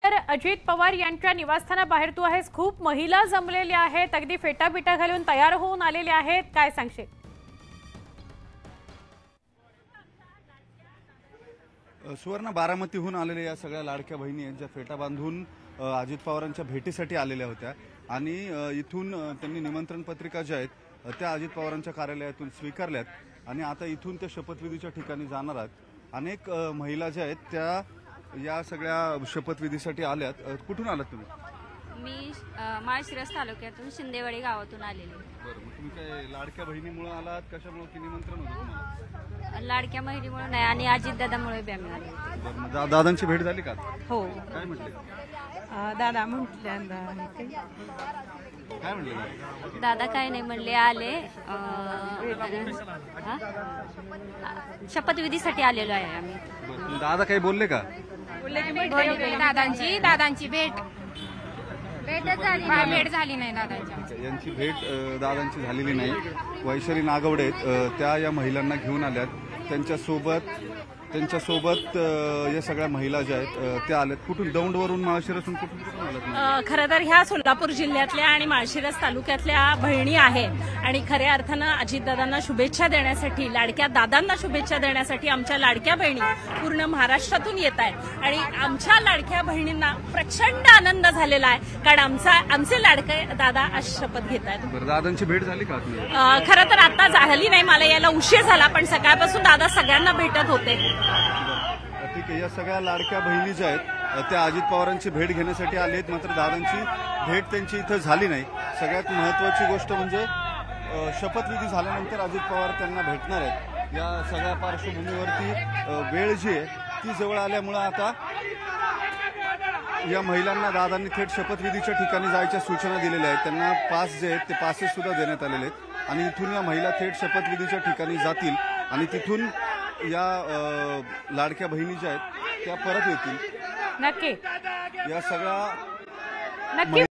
तर अजित पवार यांच्या निवासस्थानाबाहेर तू आहेस, खूप महिला जमलेल्या आहेत, अगदी फेटाबिटा घालून तयार होऊन आलेल्या आहेत, काय सांगशील? सुवर्ण बारामतीहून आलेल्या या सगळ्या लाडक्या बहिणी आहेत ज्या फेटा बांधून अजित पवारांच्या भेटीसाठी आलेल्या होत्या आणि इथून त्यांनी निमंत्रण पत्रिका ज्या आहेत त्या अजित पवारांच्या कार्यालयातून स्वीकारल्यात आणि आता इथून त्या शपथविधीच्या ठिकाणी जाणार आहेत। अनेक महिला ज्या आहेत त्या या सगळ्या शपथविधीसाठी आल्यात। कुठून आलात तुम्ही? मी माळशिरस तालुक्यातून शिंदेवाडी गावातून आलेली। बरं, मग तुम्ही काय लाडक्या बहिणीमुळे आलात, कशामुळे की निमंत्रण होतं तुम्हाला? लाडक्या महिलेमुळे नाही आणि अजितदादामुळे बी आम्ही आले। बरं, मग दादांची भेट झाली का? हो, काय म्हटले? दादा म्हटल्यांदा काय म्हटले? दादा काय नाही म्हणले, आले शपथविधीसाठी आलेलो आहे आम्ही। बरं, दादा काही बोलले का? दादांची भेटच झाली नाही दादांची। यांची भेट दादांची झालेली नाही। वैशाली नागवडे त्या या महिलांना घेऊन आल्यात, त्यांच्यासोबत या सगळ्या महिला ज्या आहेत त्या आल्यात। कुठून? दौंडवरून, माळशिरसून, कुठून आल्यात? खरं तर ह्या सोलापूर जिल्ह्यातल्या आणि माळशिरस तालुक्यातल्या बहिणी आहेत आणि खऱ्या अर्थानं अजितदादांना शुभेच्छा देण्यासाठी, लाडक्या दादांना शुभेच्छा देण्यासाठी आमच्या लाडक्या बहिणी पूर्ण महाराष्ट्रातून येत आहेत आणि आमच्या लाडक्या बहिणींना प्रचंड आनंद झालेला आहे कारण आमचे लाडके दादा आज शपथ घेत आहेत। बरं, दादांची भेट झाली का? खरं तर आता झाली नाही, मला यायला उशीर झाला, पण सकाळपासून दादा सगळ्यांना भेटत होते। ठीक आहे, या सगळ्या लाडक्या बहिणी ज्या आहेत त्या अजित पवारांची भेट घेण्यासाठी आलेत, मात्र दादांची भेट त्यांची इथं झाली नाही। सगळ्यात महत्वाची गोष्ट म्हणजे शपथविधी झाल्यानंतर अजित पवार त्यांना भेटणार आहेत। या सगळ्या पार्श्वभूमीवरती वेळ जी आहे ती जवळ आल्यामुळे आता या महिलांना दादांनी थेट शपथविधीच्या ठिकाणी जायच्या सूचना दिलेल्या आहेत। त्यांना पास जे आहेत ते पासेस सुद्धा देण्यात आलेले आहेत आणि इथून या महिला थेट शपथविधीच्या ठिकाणी जातील आणि तिथून या लाडक्या बहिणी ज्या आहेत त्या परत येतील। नक्की या सगळ्या नक्की